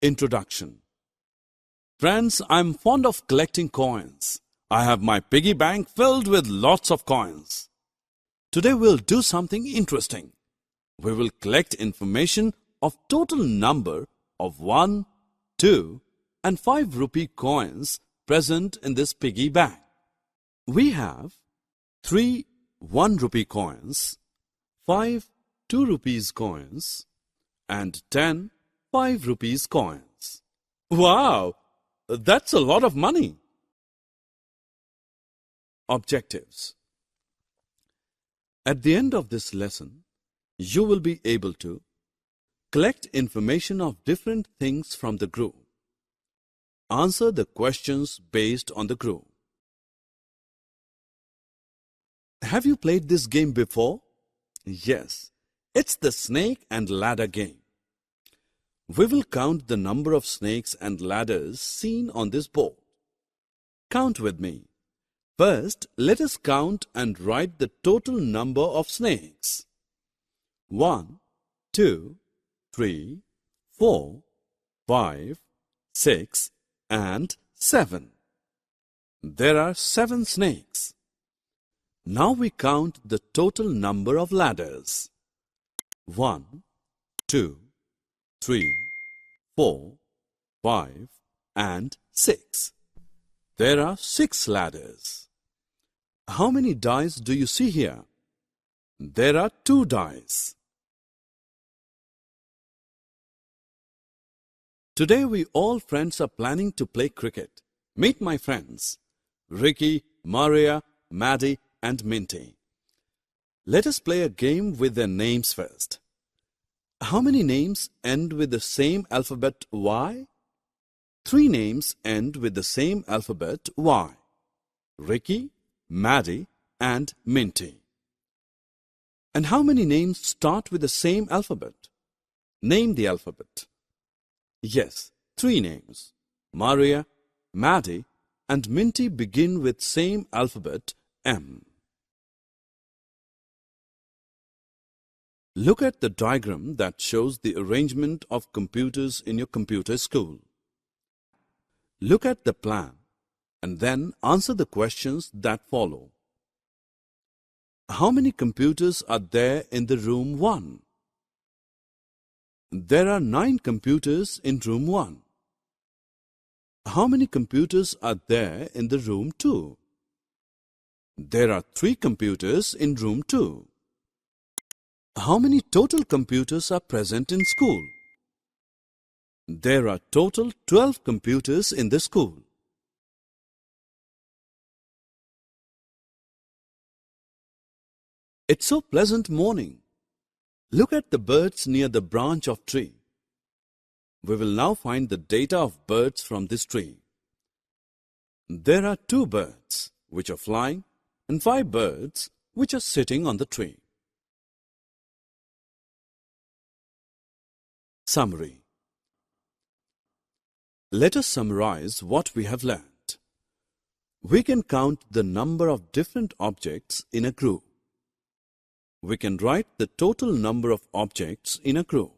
Introduction. Friends, I'm fond of collecting coins. I have my piggy bank filled with lots of coins. Today we'll do something interesting. We will collect information of total number of 1, 2 and 5 rupee coins present in this piggy bank. We have 3 1 rupee coins, 5 2 rupees coins and 10 5 rupees coins. Wow! That's a lot of money. Objectives. At the end of this lesson, you will be able to collect information of different things from the group. Answer the questions based on the group. Have you played this game before? Yes, it's the snake and ladder game. We will count the number of snakes and ladders seen on this board. Count with me. First, let us count and write the total number of snakes. 1, 2, 3, 4, 5, 6 and 7. There are 7 snakes. Now we count the total number of ladders. 1, 2, 3, 4, 5 and 6. There are 6 ladders. How many dice do you see here? There are 2 dice. Today we all friends are planning to play cricket. Meet my friends, Ricky, Maria, Maddie and Minty. Let us play a game with their names first. How many names end with the same alphabet Y? 3 names end with the same alphabet Y. Ricky, Maddie and Minty. And how many names start with the same alphabet? Name the alphabet. Yes, 3 names. Maria, Maddie and Minty begin with same alphabet M. Look at the diagram that shows the arrangement of computers in your computer school. Look at the plan and then answer the questions that follow. How many computers are there in the room 1? There are 9 computers in room 1. How many computers are there in the room 2? There are 3 computers in room 2. How many total computers are present in school? There are total 12 computers in the school. It's so pleasant morning. Look at the birds near the branch of tree. We will now find the data of birds from this tree. There are 2 birds which are flying and 5 birds which are sitting on the tree. Summary. Let us summarize what we have learned. We can count the number of different objects in a group. We can write the total number of objects in a group.